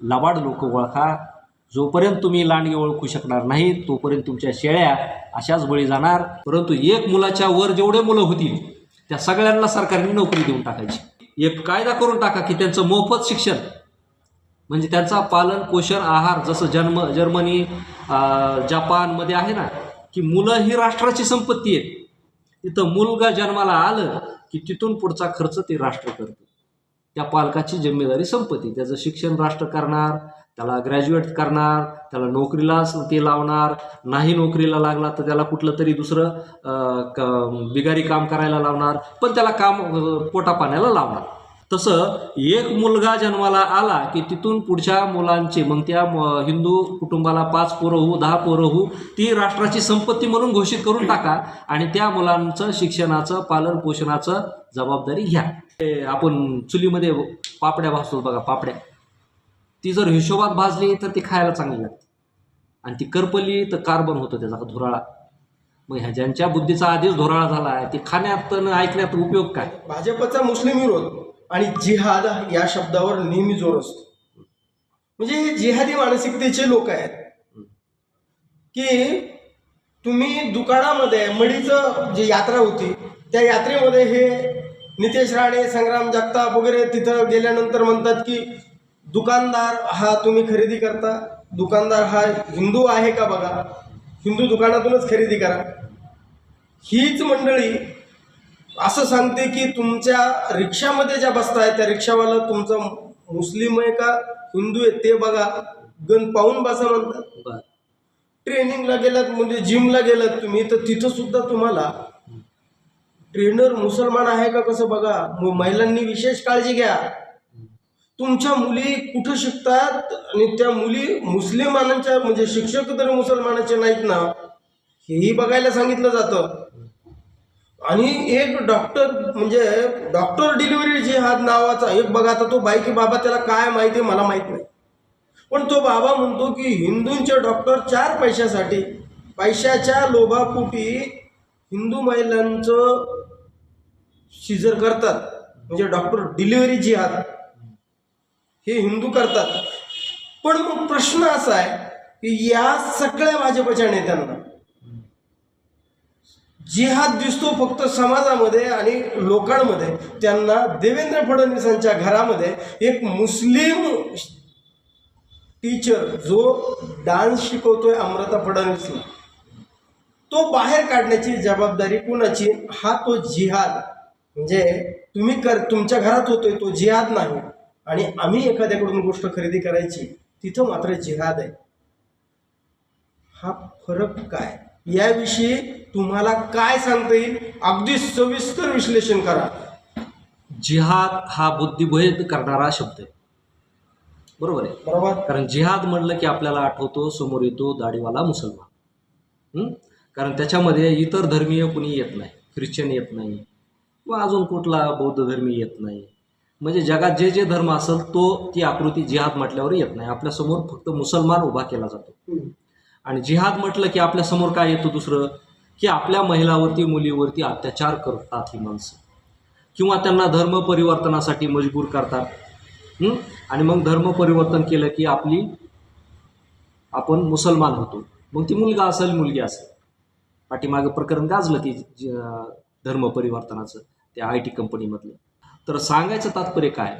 लबाड लोक ओळखा. जोपर्यंत तुम्ही लांडगे ओळखू शकणार नाही तोपर्यंत तुमच्या शेळ्या अशाच बळी जाणार. परंतु एक मुलाच्या वर जेवढे मुलं होतील त्या सगळ्यांना सरकारने नोकरी देऊन टाकायची. एक कायदा करून टाका की त्यांचं मोफत शिक्षण, म्हणजे त्यांचा पालन पोषण आहार, जसं जर्मनी जपानमध्ये आहे ना, की मुलं ही राष्ट्राची संपत्ती आहे. तिथं मुलगा जन्माला आलं की तिथून पुढचा खर्च ते राष्ट्र करतं. त्या पालकाची जिम्मेदारी संपत्ती. त्याचं शिक्षण राष्ट्र करणार, त्याला ग्रॅज्युएट करणार, त्याला नोकरीला ते लावणार, नाही नोकरीला लागला तर त्याला कुठलं तरी दुसरं बिगारी काम करायला लावणार, पण त्याला काम पोटापाण्याला लावणार. तसं एक मुलगा जन्माला आला की तिथून पुढच्या मुलांचे, मग त्या हिंदू कुटुंबाला 5 पोरं होऊ 10 पोरं होऊ, ती राष्ट्राची संपत्ती म्हणून घोषित करून टाका आणि त्या मुलांचं शिक्षणाचं पालन पोषणाचं जबाबदारी घ्या. आपण चुलीमध्ये पापड्या भाजतो बघा, पापड्या, ती जर हिशोबात भाजली तर ती खायला चांगली लागते, आणि ती करपली तर कार्बन होतं त्याचा धुराळा. मग ह्या ज्यांच्या बुद्धीचा आधीच धुराळा झाला आहे ते खाण्यात ऐकण्यात उपयोग काय? भाजपचा मुस्लिम विरोध आणि जिहाद या शब्दावर नेहमी जोर असतो. म्हणजे हे जिहादी मानसिकतेचे लोक आहेत की तुम्ही दुकानामध्ये मडीचं जी यात्रा होती त्या यात्रेमध्ये हे नितेश राणे, संग्राम जगताप वगैरे तिथं गेल्यानंतर म्हणतात की दुकानदार हा तुम्ही खरेदी करता, दुकानदार हा हिंदू आहे का बघा, हिंदू दुकानातूनच खरेदी करा. हीच मंडळी असं सांगते की तुमच्या रिक्षामध्ये ज्या बसताय त्या रिक्षावाला तुमचा मुस्लिम आहे का हिंदू आहे ते बघा, गण पाहून बसा म्हणतात. ट्रेनिंगला गेलात म्हणजे जिमला गेलात तुम्ही तर तिथं सुद्धा तुम्हाला ट्रेनर मुसलमान आहे का कसं बघा. महिलांनी विशेष काळजी घ्या. तुमच्या मुली कुठं शिकतात आणि त्या मुली मुस्लिमानांच्या म्हणजे शिक्षक तर मुसलमानाचे नाहीत ना, हेही बघायला सांगितलं जातं. आणि एक डॉक्टर म्हणजे डॉक्टर डिलिव्हरी जिहाद नावाचा एक बघा, आता तो बाई की बाबा त्याला काय माहिती मला माहीत नाही, पण तो बाबा म्हणतो की हिंदूंचे डॉक्टर 4 पैशासाठी, पैशाच्या लोभापोटी हिंदू महिलांचं सिजर करतात. म्हणजे डॉक्टर डिलिव्हरी जिहाद हे हिंदू करतात. पण मग प्रश्न असा आहे की या सगळ्या भाजपच्या नेत्यांना जिहाद दिसतो फक्त समाजामध्ये आणि लोकांमध्ये. त्यांना देवेंद्र फडणवीसांच्या घरामध्ये एक मुस्लिम टीचर जो डान्स शिकवतोय अमृता फडणवीसला, तो बाहेर काढण्याची जबाबदारी कुणाची? हा तो जिहाद. म्हणजे तुम्ही तुमच्या घरात होतोय तो जिहाद नाही, आणि आम्ही एखाद्याकडून गोष्ट खरेदी करायची तिथं मात्र जिहाद आहे. हा फरक काय? याविषयी तुम्हाला काय सांगता येईल? अगदी सविस्तर विश्लेषण करा. जिहाद हा बुद्धिभेद करणारा शब्द आहे, बरोबर आहे. बरोबर. कारण जिहाद म्हणलं की आपल्याला आठवतो, समोर येतो दाढीवाला मुसलमान. कारण त्याच्यामध्ये इतर धर्मीय कुणी येत नाही, ख्रिश्चन येत नाही किंवा अजून कुठला बौद्ध धर्मी येत नाही. म्हणजे जगात जे जे धर्म असेल तो ती आकृती जिहाद म्हटल्यावर येत नाही. आपल्यासमोर फक्त मुसलमान उभा केला जातो. आणि जिहाद म्हटलं की आपल्यासमोर काय येतं दुसरं, की आपल्या महिलावरती मुलीवरती अत्याचार करतात ही माणसं, किंवा त्यांना धर्म परिवर्तनासाठी मजबूर करतात. आणि मग धर्म परिवर्तन केलं की आपण मुसलमान होतो. मग ती मुलगा असेल मुलगी असेल. पाठीमागं प्रकरण गाजलं ती धर्म परिवर्तनाचं त्या IT कंपनीमधलं. तर सांगायचं तात्पर्य काय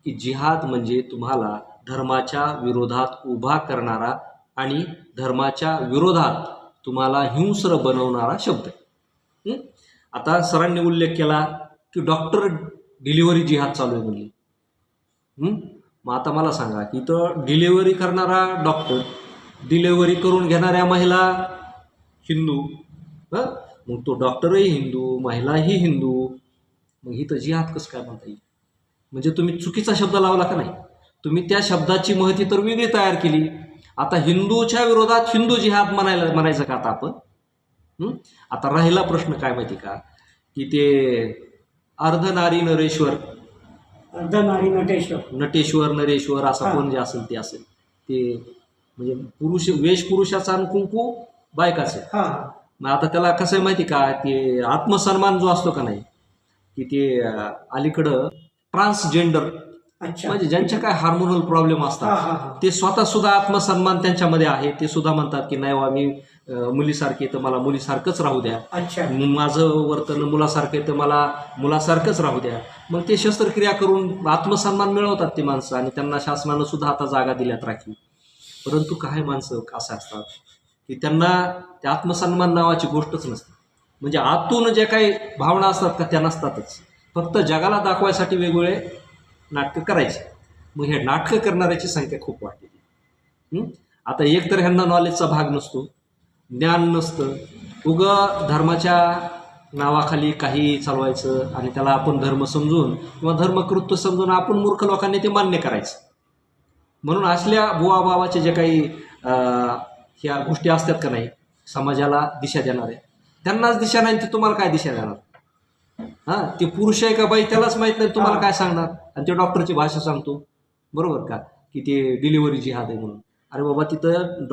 की जिहाद म्हणजे तुम्हाला धर्माच्या विरोधात उभा करणारा आणि धर्माच्या विरोधात तुम्हाला हिंस्र बनवणारा शब्द. आता सरांनी उल्लेख केला की डॉक्टर डिलिव्हरी जिहाद चालू आहे म्हणजे. मग आता मला सांगा की तो डिलिव्हरी करणारा डॉक्टर, डिलिव्हरी करून घेणाऱ्या महिला हिंदू, मग तो डॉक्टरही हिंदू, महिलाही हिंदू, मग ही तर जिहाद कसं काय म्हणता येईल? म्हणजे तुम्ही चुकीचा शब्द लावला का नाही? तुम्ही त्या शब्दाची महती तर वेगळी तयार केली. आता हिंदूच्या विरोधात हिंदू जिहाद म्हणायचं का आता आपण? आता राहिला प्रश्न काय माहिती का, की ते अर्धनारी नरेश्वर, अर्धनारी नटेश्वर नरेश्वर असं कोण जे असेल ते असेल, ते म्हणजे वेशपुरुषाचा आणि कुंकू बायकाचे. मग आता त्याला कसं आहे माहिती का, ते आत्मसन्मान जो असतो का नाही, की ते अलीकडं ट्रान्सजेंडर अच्छा. म्हणजे ज्यांचे काय हार्मोनल प्रॉब्लेम हा असतात हा हा ते स्वतः सुद्धा आत्मसन्मान त्यांच्यामध्ये आहे, ते सुद्धा म्हणतात की नाही वा मी मुलीसारखे तर मला मुलीसारखंच राहू द्या, अच्छा. माझं वर्तन मुलासारखं आहे तर मला मुलासारखंच राहू द्या. मग ते शस्त्रक्रिया करून आत्मसन्मान मिळवतात ती माणसं आणि त्यांना शासनानं सुद्धा आता जागा दिल्यात राखीव. परंतु काही माणसं असं असतात की त्यांना त्या आत्मसन्मान नावाची गोष्टच नसते. म्हणजे आतून जे काही भावना असतात का त्या नसतातच, फक्त जगाला दाखवायसाठी वेगवेगळे नाटकं करायचे. मग हे नाटकं करणाऱ्याची संख्या खूप वाढलेली. आता एक तर ह्यांना नॉलेजचा भाग नसतो, ज्ञान नसतं, धर्माच्या नावाखाली काही चालवायचं आणि त्याला आपण धर्म समजून किंवा धर्मकृत्य समजून आपण मूर्ख लोकांनी ते मान्य करायचं. म्हणून असल्या बुवा बाबाचे जे काही ह्या गोष्टी असतात का नाही समाजाला दिशा देणारे, त्यांनाच दिशा नाही तर तुम्हाला काय दिशा देणार? हां, ते पुरुष आहे का बाई त्यालाच माहीत नाही, तुम्हाला काय सांगणार? आणि ते डॉक्टरची भाषा सांगतो, बरोबर का, की ते डिलिव्हरी जिहाद आहे म्हणून. अरे बाबा, तिथं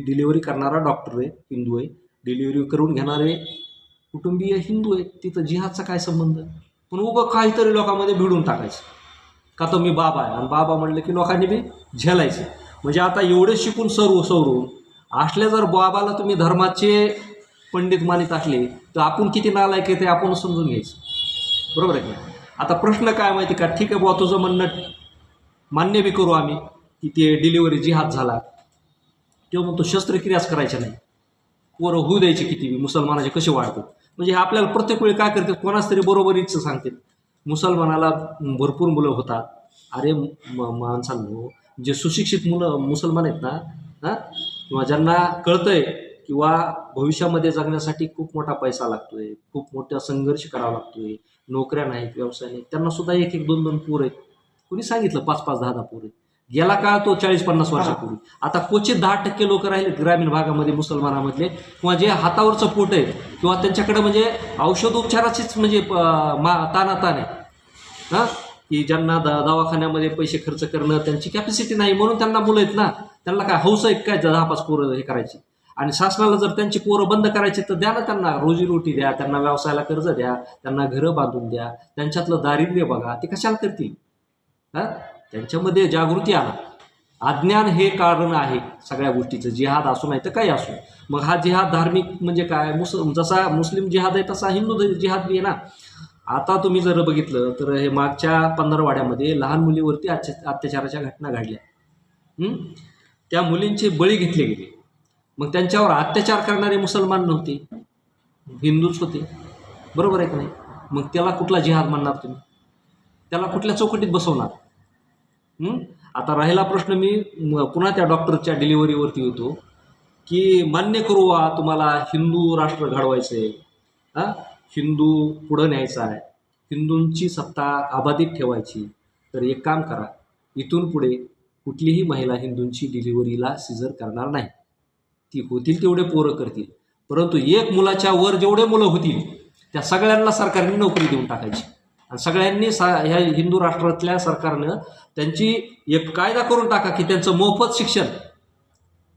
डिलिव्हरी करणारा डॉक्टर आहे, हिंदू आहे, डिलिव्हरी करून घेणारे कुटुंबीय हिंदू आहेत, तिथं जिहादचा काय संबंध? पण उभं काहीतरी लोकांमध्ये भिडून टाकायचं का तो मी बाबा आहे, आणि बाबा म्हणलं की लोकांनी बी झेलायचं. म्हणजे आता एवढे शिकून सवरून असले जर बाबाला तुम्ही धर्माचे पंडित मानित असले तर आपण किती नालायक आहे ते आपण समजून घ्यायचं, बरोबर आहे का? आता प्रश्न काय माहिती का, ठीक आहे बुवा तुझं म्हणणं मान्य बी करू आम्ही की ते डिलिव्हरी जिहाद झाला, किंवा मग तो शस्त्रक्रियाच करायच्या नाही, पोरं होऊ द्यायचे किती बी, मुसलमानाचे कसे वाढतात. म्हणजे हे आपल्याला प्रत्येक वेळी काय करतात, कोणाच तरी बरोबरीचं सांगतात. मुसलमानाला भरपूर मुलं होतात. अरे माणसांनो, जे सुशिक्षित मुलं मुसलमान आहेत ना, हां, किंवा ज्यांना कळतंय किंवा भविष्यामध्ये जगण्यासाठी खूप मोठा पैसा लागतोय, खूप मोठा संघर्ष करावा लागतोय, नोकऱ्या नाहीत, व्यवसाय नाहीत, त्यांना सुद्धा 1-1, 2-2 पोरं आहेत. कुणी सांगितलं 5-5, 10-10 पोरं आहेत? गेला काळ तो 40-50 वर्षापूर्वी. आता क्वचित 10% लोक राहिले ग्रामीण भागामध्ये मुसलमानामधले, किंवा जे हातावरचं पोट आहे किंवा त्यांच्याकडे म्हणजे औषधोपचाराचीच म्हणजे तानातान आहे, हां, की ज्यांना दवाखान्यामध्ये पैसे खर्च करणं त्यांची कॅपॅसिटी नाही, म्हणून त्यांना मुलं आहेत ना, त्यांना काय हौस आहे काय 10-5 पोरं हे करायची. आणि शासनाला जर त्यांची पोरं बंद करायची तर द्या ना, त्यांना रोजीरोटी द्या, त्यांना व्यवसायाला कर्ज द्या, त्यांना घरं बांधून द्या, त्यांच्यातलं दारिद्र्य बघा, ते कशाला करतील? हां, त्यांच्यामध्ये जागृती आणा. अज्ञान हे कारण आहे सगळ्या गोष्टीचं, जिहाद असू नाही तर काही असू. मग हा जिहाद धार्मिक म्हणजे काय, जसा मुस्लिम जिहाद आहे तसा हिंदू जिहाद बी आहे ना. आता तुम्ही जर बघितलं तर हे मागच्या 15 लहान मुलीवरती अत्याचाराच्या घटना घडल्या. त्या मुलींचे बळी घेतले गेले. मग त्यांच्यावर अत्याचार करणारे मुसलमान नव्हते, हिंदूच होते, बरोबर आहे का नाही? मग त्याला कुठला जिहाद म्हणणार तुम्ही? त्याला कुठल्या चौकटीत बसवणार? आता राहिला प्रश्न, मी पुन्हा त्या डॉक्टरच्या डिलिव्हरीवरती होतो की मान्य करू तुम्हाला हिंदू राष्ट्र घडवायचं आहे, हां, हिंदू पुढं न्यायचा आहे, हिंदूंची सत्ता अबाधित ठेवायची, तर एक काम करा, इथून पुढे कुठलीही महिला हिंदूंची डिलिव्हरीला सिझर करणार नाही. ती होतील तेवढे पोरं करतील, परंतु एक मुलाच्या वर जेवढे मुलं होतील त्या सगळ्यांना सरकारने नोकरी देऊन टाकायची. आणि सगळ्यांनी ह्या हिंदू राष्ट्रातल्या सरकारनं त्यांची एक कायदा करून टाका की त्यांचं मोफत शिक्षण,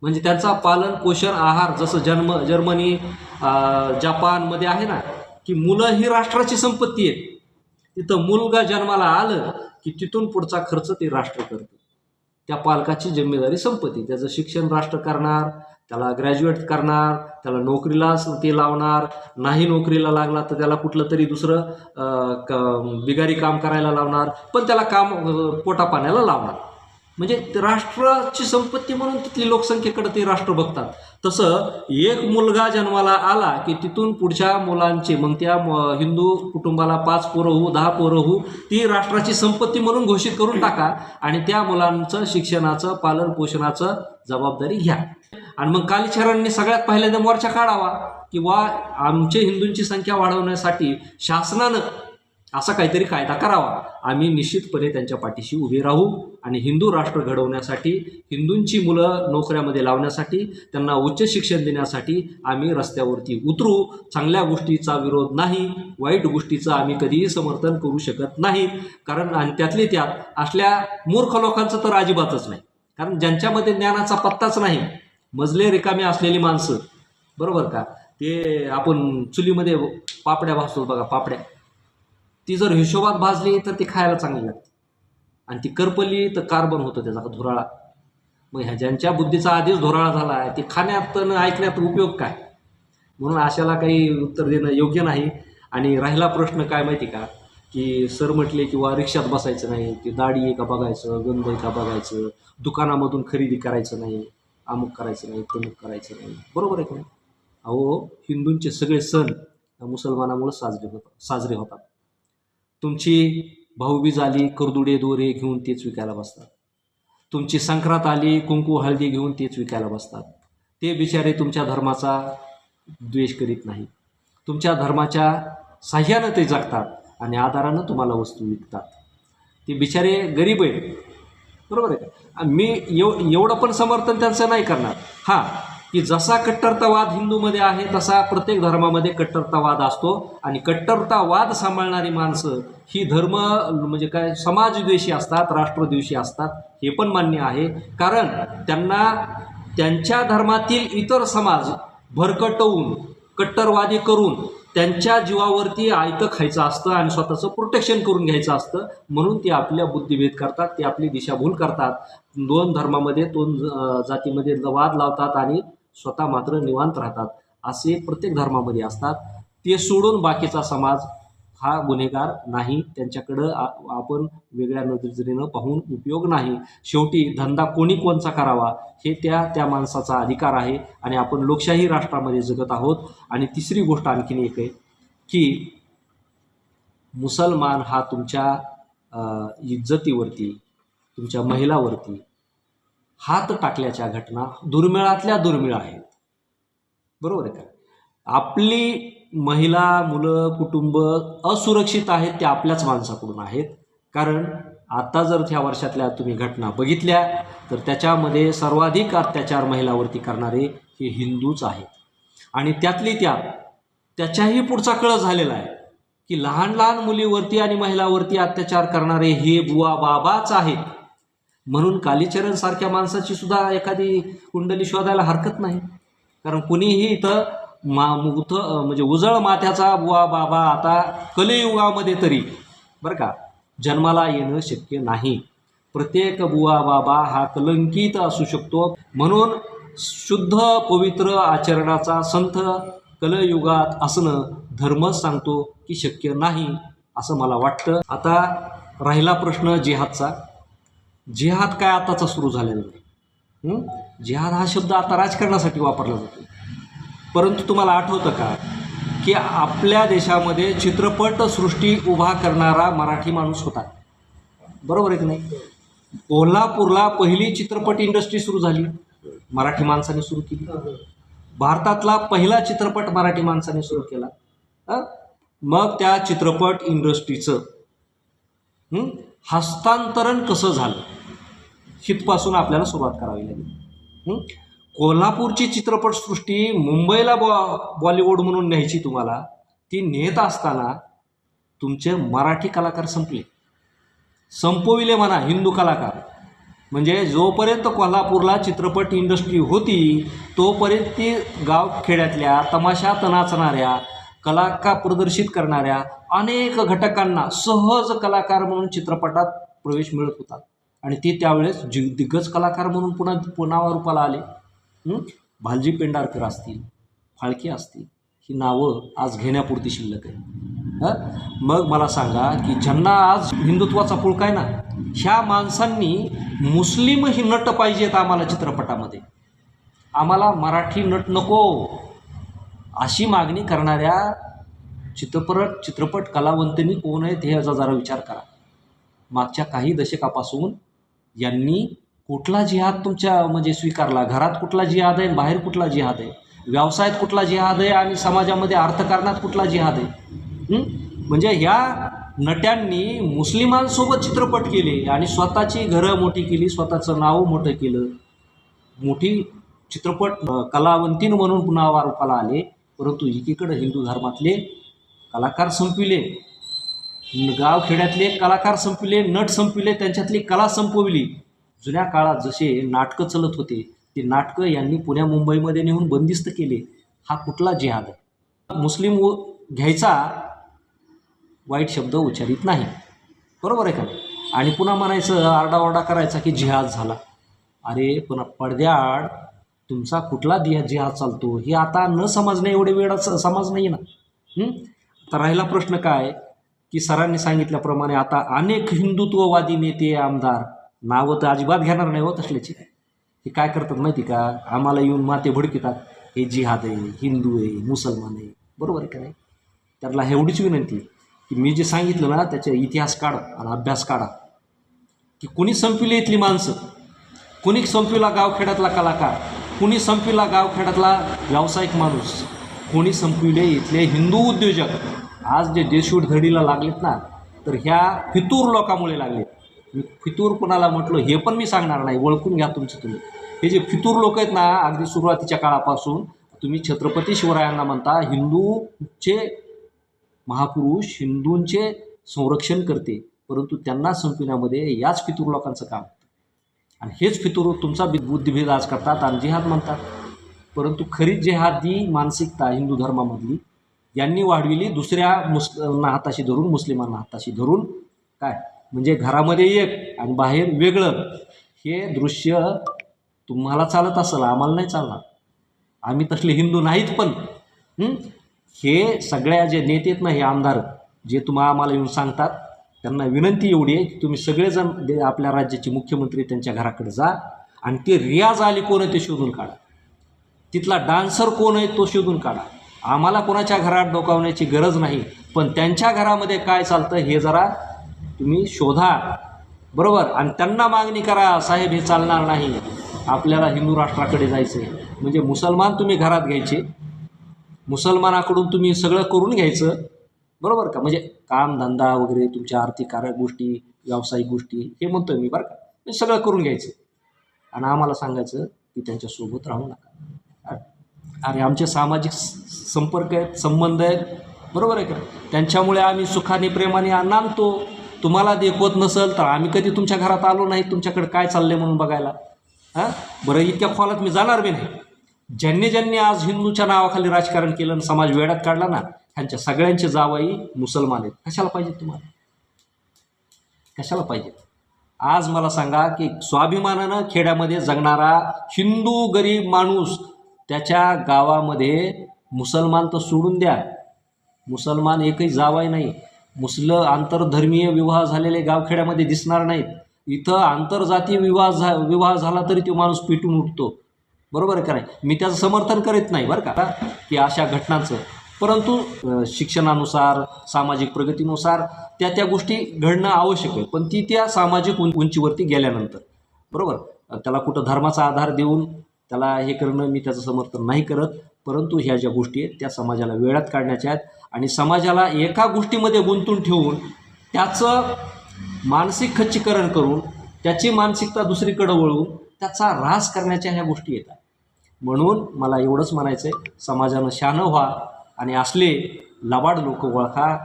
म्हणजे त्यांचा पालन पोषण आहार, जसं जर्मनी जपानमध्ये आहे ना, की मुलं ही राष्ट्राची संपत्ती आहे. तिथं मुलगा जन्माला आलं की तिथून पुढचा खर्च ते राष्ट्र करतं, त्या पालकाची जिम्मेदारी संपत्ती, त्याचं शिक्षण राष्ट्र करणार, त्याला ग्रॅज्युएट करणार, त्याला नोकरीला ते लावणार, नाही नोकरीला लागला तर त्याला कुठलं तरी दुसरं बिगारी काम करायला लावणार, पण त्याला काम पोटापाण्याला लावणार. म्हणजे राष्ट्राची संपत्ती म्हणून तिथली लोकसंख्येकडे ते राष्ट्र बघतात. तसं एक मुलगा जन्माला आला की तिथून पुढच्या मुलांचे, मग त्या हिंदू कुटुंबाला 5 पोरं होऊ 10 पोरं होऊ, ती राष्ट्राची संपत्ती म्हणून घोषित करून टाका आणि त्या मुलांचं शिक्षणाचं पालन पोषणाचं जबाबदारी घ्या. आणि मग कालीचरणने सगळ्यात पहिल्यांदा मोर्चा काढावा की आमचे हिंदूंची संख्या वाढवण्यासाठी शासनानं असा काहीतरी कायदा करावा. आम्ही निश्चितपणे त्यांच्या पाठीशी उभे राहू आणि हिंदू राष्ट्र घडवण्यासाठी, हिंदूंची मुलं नोकऱ्यामध्ये लावण्यासाठी, त्यांना उच्च शिक्षण देण्यासाठी आम्ही रस्त्यावरती उतरू. चांगल्या गोष्टीचा विरोध नाही, वाईट गोष्टीचं आम्ही कधीही समर्थन करू शकत नाही. कारण आणि त्यातले त्यात असल्या मूर्ख लोकांचं तर अजिबातच नाही. कारण ज्यांच्यामध्ये ज्ञानाचा पत्ताच नाही, मजले रिकामे असलेली माणसं, बरोबर का, ते आपण चुलीमध्ये पापड्या भाजतो बघा, पापड्या, ती जर हिशोबात भाजली तर ती खायला चांगली लागते. आणि ती करपली तर कार्बन होतं त्याचा धुराळा. मग ह्या ज्यांच्या बुद्धीचा आधीच धुराळा झाला आहे ते खाण्यात आणि ऐकण्यात उपयोग काय? म्हणून अशाला काही उत्तर देणं योग्य नाही. आणि राहिला प्रश्न काय माहिती का, की सर म्हटले किंवा रिक्षात बसायचं नाही, की दाढी आहे का बघायचं, गंध आहे का बघायचं, दुकानामधून खरेदी करायचं नाही, अमुक करायचं नाही, तमुक करायचं नाही. बरोबर आहे का नाही? अहो, हिंदूंचे सगळे सण मुसलमानामुळे साजरे होतात. तुमची भाऊबीज आली, करदुडे दोरे घेऊन तेच विकायला बसतात. तुमची संक्रांत आली, कुंकू हळदी घेऊन तेच विकायला बसतात. ते बिचारे तुमच्या धर्माचा द्वेष करीत नाही, तुमच्या धर्माच्या साह्यानं ते जगतात आणि आधारानं तुम्हाला वस्तू विकतात. ते बिचारे गरीब आहेत, बरोबर आहे का? मी एवढं पण समर्थन त्यांचं नाही करणार. हां, की जसा कट्टरतावाद हिंदूमध्ये आहे तसा प्रत्येक धर्मामध्ये कट्टरतावाद असतो आणि कट्टरतावाद सांभाळणारी माणसं ही धर्म म्हणजे काय समाजद्वेषी असतात, राष्ट्रद्वेषी असतात, हे पण मान्य आहे. कारण त्यांना त्यांच्या धर्मातील इतर समाज भरकटवून कट्टरवादी करून त्यांच्या जीवावरती आयतं खायचं असतं आणि स्वतःचं प्रोटेक्शन करून घ्यायचं असतं. म्हणून ते आपल्या बुद्धिभेद करतात, ते आपली दिशाभूल करतात, दोन धर्मामध्ये दोन जातीमध्ये वाद लावतात आणि स्वतः मात्र निवांत राहतात. असे प्रत्येक धर्मामध्ये असतात. ते सोडून बाकीचा समाज हा गुन्हेगार नाही, त्यांच्याकडं आपण वेगळ्या नजरेनं पाहून उपयोग नाही. शेवटी धंदा कोणचा करावा हे त्या माणसाचा अधिकार आहे आणि आपण लोकशाही राष्ट्रामध्ये जगत आहोत. आणि तिसरी गोष्ट आणखीन एक आहे की मुसलमान हा तुमच्या इज्जतीवरती, तुमच्या महिलावरती हात टाकल्याच्या घटना दुर्मिळातल्या दुर्मिळ आहेत. बरोबर आहे का? आपली महिला, मुलं, कुटुंब असुरक्षित आहेत ते आपल्याच माणसाकडून आहेत. कारण आता जर ह्या वर्षातल्या तुम्ही घटना बघितल्या तर त्याच्यामध्ये सर्वाधिक अत्याचार महिलावरती करणारे हे हिंदूच आहेत. आणि त्याच्याही पुढचा कळ झालेला आहे की लहान लहान मुलीवरती आणि महिलावरती अत्याचार करणारे हे बुवा बाबाच आहेत. म्हणून कालीचरणसारख्या माणसाची सुद्धा एखादी कुंडली शोधायला हरकत नाही. कारण कुणीही इथं म्हणजे उजळ माथ्याचा बुवा बाबा आता कलियुगामध्ये तरी बरं का जन्माला येणं शक्य नाही. प्रत्येक बुवा बाबा हा कलंकित असू शकतो. म्हणून शुद्ध पवित्र आचरणाचा संत कलियुगात असणं धर्मच सांगतो की शक्य नाही असं मला वाटतं. आता राहिला प्रश्न जिहादचा. जिहाद काय आताचा सुरू झालेला नाही. जिहाद हा शब्द आता राजकारणासाठी वापरला जातो. परंतु तुम्हाला आठवतं का की आपल्या देशामध्ये चित्रपटसृष्टी उभा करणारा मराठी माणूस होता. बरोबर आहे की नाही? कोल्हापूरला पहिली चित्रपट इंडस्ट्री सुरू झाली, मराठी माणसाने सुरू केली. भारतातला पहिला चित्रपट मराठी माणसाने सुरू केला. मग त्या चित्रपट इंडस्ट्रीचं हस्तांतरण कसं झालं हितपासून आपल्याला सुरुवात करावी लागेल. कोल्हापूरची चित्रपटसृष्टी मुंबईला बॉलिवूड म्हणून न्यायची तुम्हाला, ती नेत असताना तुमचे मराठी कलाकार संपविले म्हणा हिंदू कलाकार. म्हणजे जोपर्यंत कोल्हापूरला चित्रपट इंडस्ट्री होती तोपर्यंत ती गावखेड्यातल्या तमाशात नाचणाऱ्या, कलाकार प्रदर्शित करणाऱ्या अनेक घटकांना सहज कलाकार म्हणून चित्रपटात प्रवेश मिळत होता. आणि ते त्यावेळेस दिग्गज कलाकार म्हणून पुन्हा रूपाला आले. भालजी पेंढारकर असतील, फाळके असतील, ही नावं आज घेण्यापुरती शिल्लक आहे. मग मला सांगा की ज्यांना आज हिंदुत्वाचा पुळका आहे ना, ह्या माणसांनी मुस्लिमही नट पाहिजेत आम्हाला चित्रपटामध्ये, आम्हाला मराठी नट नको अशी मागणी करणाऱ्या चित्रपट कलावंतांनी कोण आहेत हे याचा जरा विचार करा. मागच्या काही दशकापासून यांनी कुठला जिहाद तुमच्या म्हणजे स्वीकारला? घरात कुठला जिहाद आहे, बाहेर कुठला जिहाद आहे, व्यवसायात कुठला जिहाद आहे आणि समाजामध्ये अर्थकारणात कुठला जिहाद आहे? म्हणजे ह्या नट्यांनी मुस्लिमांसोबत चित्रपट केले आणि स्वतःची घरं मोठी केली, स्वतःचं नाव मोठं केलं, मोठी चित्रपट कलावंतीन म्हणून नाव रूपाला आले. परंतु एकीकडे हिंदू धर्मातले कलाकार संपविले, गावखेड्यातले कलाकार संपविले, नट संपविले, त्यांच्यातली कला संपविली. जुन्या काळात जसे नाटकं चलत होते ते नाटकं यांनी पुण्या मुंबईमध्ये नेऊन बंदिस्त केले. हा कुठला जिहाद आहे? मुस्लिम घ्यायचा वाईट शब्द उच्चारित नाही, बरोबर आहे का? आणि पुन्हा म्हणायचं आरडाओरडा करायचा की जिहाद झाला. अरे पण पडद्याआड तुमचा कुठला जिहाद चालतो हे आता न समजणे एवढे वेळ समज नाही ना. आता राहिला प्रश्न काय की सरांनी सांगितल्याप्रमाणे आता अनेक हिंदुत्ववादी नेते आमदार नावं तर अजिबात घेणार नाही हो तसल्याची. हे काय करतात माहिती का, आम्हाला येऊन माते भडकितात, हे जिहाद आहे, हिंदू आहे, मुसलमान आहे. बरोबर आहे का नाही. त्याला एवढीच विनंती की मी जे सांगितलं ना त्याचा इतिहास काढा आणि अभ्यास काढा की कुणी संपविले इथली माणसं, कुणी संपविला गावखेड्यातला कलाकार, कुणी संपविला गावखेड्यातला व्यावसायिक माणूस, कोणी संपविले इथले हिंदू उद्योजक. आज जे देशूड धडीला लागलेत ना तर ह्या फितूर लोकांमुळे लागलेत. मी फितूर कोणाला म्हटलं हे पण मी सांगणार नाही, ओळखून घ्या तुमचं तुम्ही. हे जे फितूर लोक आहेत ना अगदी सुरुवातीच्या काळापासून तुम्ही छत्रपती शिवरायांना म्हणता हिंदूचे महापुरुष, हिंदूंचे संरक्षण करते, परंतु त्यांना संपविण्यामध्ये याच फितूर लोकांचं काम. आणि हेच फितूर तुमचा बुद्धिभेद आज करतात आणि जिहाद म्हणतात. परंतु खरी जिहादी मानसिकता हिंदू धर्मामधली यांनी वाढविली दुसऱ्या हाताशी धरून, मुस्लिमांना हाताशी धरून. काय म्हणजे घरामध्ये एक आणि बाहेर वेगळं हे दृश्य तुम्हाला चालत असेल, आम्हाला नाही चालणार. आम्ही तसले हिंदू नाहीत. पण हे सगळ्या जे नेते आहेत ना, हे आमदार जे तुम्हाला आम्हाला येऊन सांगतात, त्यांना विनंती एवढी आहे की तुम्ही सगळेजण आपल्या राज्याचे मुख्यमंत्री त्यांच्या घराकडे जा आणि ते रियाज अली कोण आहे ते शोधून काढा, तिथला डान्सर कोण आहे तो शोधून काढा. आम्हाला कोणाच्या घरात डोकावण्याची गरज नाही, पण त्यांच्या घरामध्ये काय चालतं हे जरा तुम्ही शोधा. बरोबर. आणि त्यांना मागणी करा, साहेब हे चालणार नाही, आपल्याला हिंदू राष्ट्राकडे जायचं आहे. म्हणजे मुसलमान तुम्ही घरात घ्यायचे, मुसलमानाकडून तुम्ही सगळं करून घ्यायचं. बरोबर का. म्हणजे कामधंदा वगैरे तुमच्या आर्थिक गोष्टी, व्यावसायिक गोष्टी हे म्हणतो मी बरं का, हे सगळं करून घ्यायचं आणि आम्हाला सांगायचं की त्यांच्यासोबत राहू नका. अरे आमचे सामाजिक संपर्क आहेत, संबंध आहेत. बरोबर आहे का. त्यांच्यामुळे आम्ही सुखाने प्रेमाने नांदतो. तुम्हाला देखवत नसेल तर आम्ही कधी तुमच्या घरात आलो नाही तुमच्याकडे काय चाललं आहे म्हणून बघायला. बरं इतक्या खोलात मी जाणार बी नाही. ज्यांनी आज हिंदूच्या नावाखाली राजकारण केलं आणि समाज वेड्यात काढला ना, ह्यांच्या सगळ्यांचे जावई मुसलमान आहेत. कशाला पाहिजेत तुम्हाला, कशाला पाहिजेत. आज मला सांगा की स्वाभिमानानं खेड्यामध्ये जगणारा हिंदू गरीब माणूस त्याच्या गावामध्ये मुसलमान तर सोडून द्या, मुसलमान एकही जावई नाही. आंतरधर्मीय विवाह झालेले गावखेड्यामध्ये दिसणार नाहीत. इथं आंतरजातीय विवाह झाला तरी तो माणूस पेटून उठतो. बरोबर आहे का नाही. मी त्याचं समर्थन करीत नाही बरं का की अशा घटनांचं, परंतु शिक्षणानुसार, सामाजिक प्रगतीनुसार त्या गोष्टी घडणं आवश्यक आहे. पण त्या सामाजिक उंचीवरती गेल्यानंतर बरोबर त्याला कुठं धर्माचा आधार देऊन त्याला हे करणं मी त्याचं समर्थन नाही करत. परंतु ह्या ज्या गोष्टी आहेत त्या समाजाला वेळात काढण्याच्या आहेत आणि समाजाला एका गोष्टीमध्ये गुंतून ठेवून त्याचं मानसिक खच्चीकरण करून त्याची मानसिकता दुसरीकडे वळवून त्याचा ऱ्हास करण्याच्या ह्या गोष्टी येतात. म्हणून मला एवढंच म्हणायचं आहे, समाजानं शहाणं व्हा आणि असले लबाड लोक ओळखा.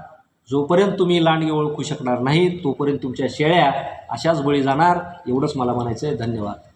जोपर्यंत तुम्ही लांडगे ओळखू शकणार नाही तोपर्यंत तुमच्या शेळ्या अशाच बळी जाणार. एवढंच मला म्हणायचं आहे. धन्यवाद.